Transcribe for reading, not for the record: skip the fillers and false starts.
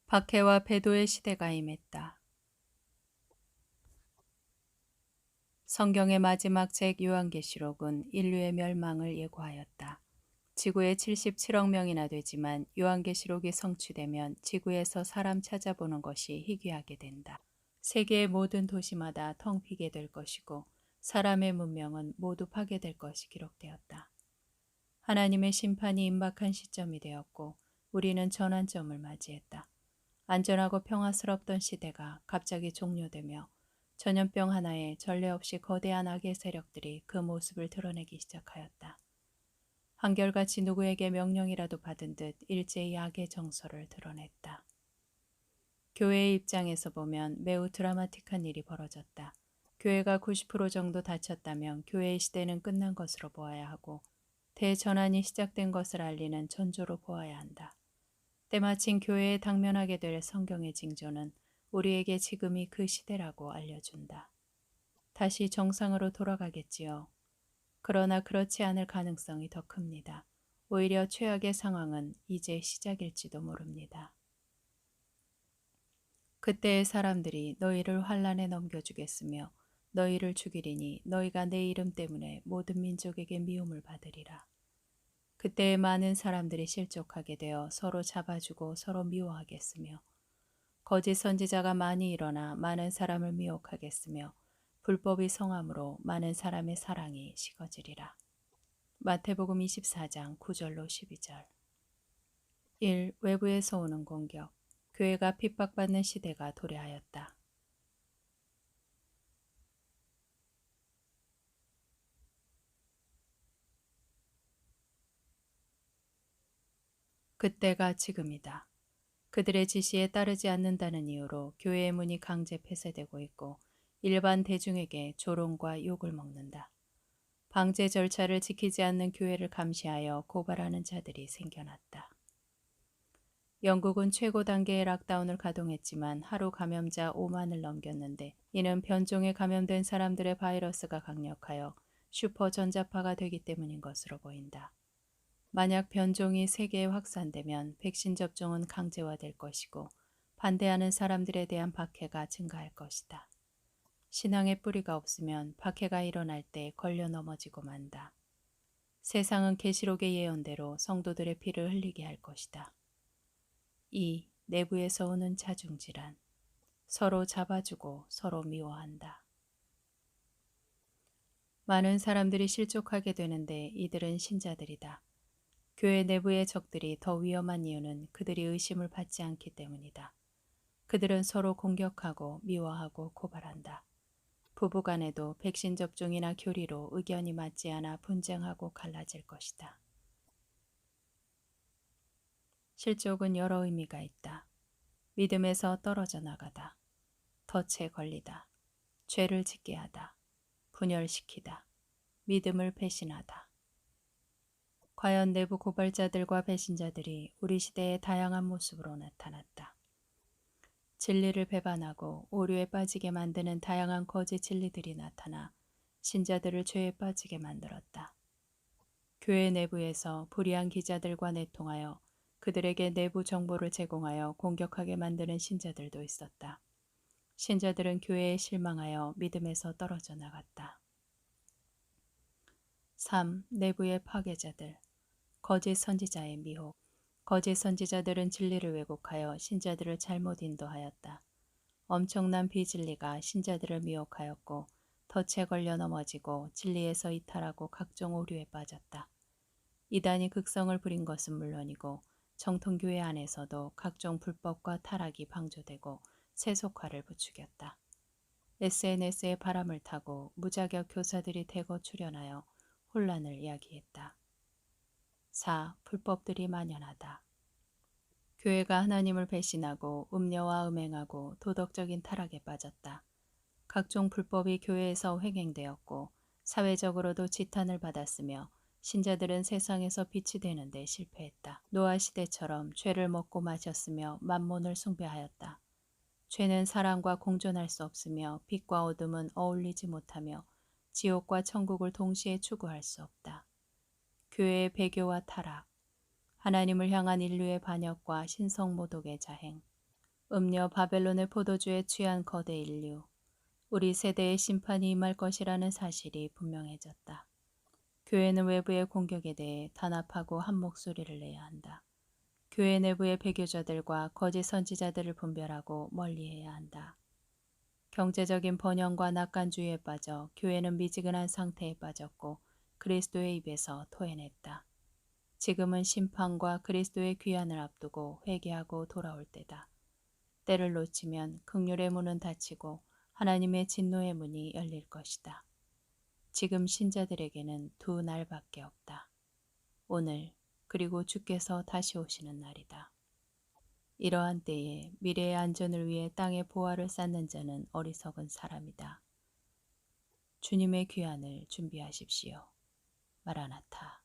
박해와 배도의 시대가 임했다. 성경의 마지막 책 요한계시록은 인류의 멸망을 예고하였다. 지구에 77억 명이나 되지만 요한계시록이 성취되면 지구에서 사람 찾아보는 것이 희귀하게 된다. 세계의 모든 도시마다 텅 비게 될 것이고 사람의 문명은 모두 파괴될 것이 기록되었다. 하나님의 심판이 임박한 시점이 되었고 우리는 전환점을 맞이했다. 안전하고 평화스럽던 시대가 갑자기 종료되며 전염병 하나에 전례 없이 거대한 악의 세력들이 그 모습을 드러내기 시작하였다. 한결같이 누구에게 명령이라도 받은 듯 일제히 악의 정서를 드러냈다. 교회의 입장에서 보면 매우 드라마틱한 일이 벌어졌다. 교회가 90% 정도 다쳤다면 교회의 시대는 끝난 것으로 보아야 하고 대전환이 시작된 것을 알리는 전조로 보아야 한다. 때마침 교회에 당면하게 될 성경의 징조는 우리에게 지금이 그 시대라고 알려준다. 다시 정상으로 돌아가겠지요. 그러나 그렇지 않을 가능성이 더 큽니다. 오히려 최악의 상황은 이제 시작일지도 모릅니다. 그때의 사람들이 너희를 환란에 넘겨주겠으며 너희를 죽이리니 너희가 내 이름 때문에 모든 민족에게 미움을 받으리라. 그때에 많은 사람들이 실족하게 되어 서로 잡아주고 서로 미워하겠으며 거짓 선지자가 많이 일어나 많은 사람을 미혹하겠으며 불법이 성함으로 많은 사람의 사랑이 식어지리라. 마태복음 24장 9절로 12절. 1. 외부에서 오는 공격. 교회가 핍박받는 시대가 도래하였다. 그때가 지금이다. 그들의 지시에 따르지 않는다는 이유로 교회의 문이 강제 폐쇄되고 있고 일반 대중에게 조롱과 욕을 먹는다. 방제 절차를 지키지 않는 교회를 감시하여 고발하는 자들이 생겨났다. 영국은 최고 단계의 락다운을 가동했지만 하루 감염자 5만을 넘겼는데 이는 변종에 감염된 사람들의 바이러스가 강력하여 슈퍼 전자파가 되기 때문인 것으로 보인다. 만약 변종이 세계에 확산되면 백신 접종은 강제화될 것이고 반대하는 사람들에 대한 박해가 증가할 것이다. 신앙의 뿌리가 없으면 박해가 일어날 때 걸려 넘어지고 만다. 세상은 계시록의 예언대로 성도들의 피를 흘리게 할 것이다. 2. 내부에서 오는 자중질환. 서로 잡아주고 서로 미워한다. 많은 사람들이 실족하게 되는데 이들은 신자들이다. 교회 내부의 적들이 더 위험한 이유는 그들이 의심을 받지 않기 때문이다. 그들은 서로 공격하고 미워하고 고발한다. 부부간에도 백신 접종이나 교리로 의견이 맞지 않아 분쟁하고 갈라질 것이다. 실족은 여러 의미가 있다. 믿음에서 떨어져 나가다. 덫에 걸리다. 죄를 짓게 하다. 분열시키다. 믿음을 배신하다. 과연 내부 고발자들과 배신자들이 우리 시대의 다양한 모습으로 나타났다. 진리를 배반하고 오류에 빠지게 만드는 다양한 거짓 진리들이 나타나 신자들을 죄에 빠지게 만들었다. 교회 내부에서 불의한 기자들과 내통하여 그들에게 내부 정보를 제공하여 공격하게 만드는 신자들도 있었다. 신자들은 교회에 실망하여 믿음에서 떨어져 나갔다. 3. 내부의 파괴자들. 거짓 선지자의 미혹. 거짓 선지자들은 진리를 왜곡하여 신자들을 잘못 인도하였다. 엄청난 비진리가 신자들을 미혹하였고 덫에 걸려 넘어지고 진리에서 이탈하고 각종 오류에 빠졌다. 이단이 극성을 부린 것은 물론이고 정통교회 안에서도 각종 불법과 타락이 방조되고 세속화를 부추겼다. SNS의 바람을 타고 무자격 교사들이 대거 출연하여 혼란을 이야기했다. 4. 불법들이 만연하다. 교회가 하나님을 배신하고 음녀와 음행하고 도덕적인 타락에 빠졌다. 각종 불법이 교회에서 횡행되었고 사회적으로도 지탄을 받았으며 신자들은 세상에서 빛이 되는데 실패했다. 노아 시대처럼 죄를 먹고 마셨으며 만몬을 숭배하였다. 죄는 사랑과 공존할 수 없으며 빛과 어둠은 어울리지 못하며 지옥과 천국을 동시에 추구할 수 없다. 교회의 배교와 타락, 하나님을 향한 인류의 반역과 신성모독의 자행, 음녀 바벨론의 포도주에 취한 거대 인류. 우리 세대의 심판이 임할 것이라는 사실이 분명해졌다. 교회는 외부의 공격에 대해 단합하고 한 목소리를 내야 한다. 교회 내부의 배교자들과 거짓 선지자들을 분별하고 멀리해야 한다. 경제적인 번영과 낙관주의에 빠져 교회는 미지근한 상태에 빠졌고 그리스도의 입에서 토해냈다. 지금은 심판과 그리스도의 귀환을 앞두고 회개하고 돌아올 때다. 때를 놓치면 긍휼의 문은 닫히고 하나님의 진노의 문이 열릴 것이다. 지금 신자들에게는 두 날밖에 없다. 오늘 그리고 주께서 다시 오시는 날이다. 이러한 때에 미래의 안전을 위해 땅에 보화를 쌓는 자는 어리석은 사람이다. 주님의 귀환을 준비하십시오. 마라나타.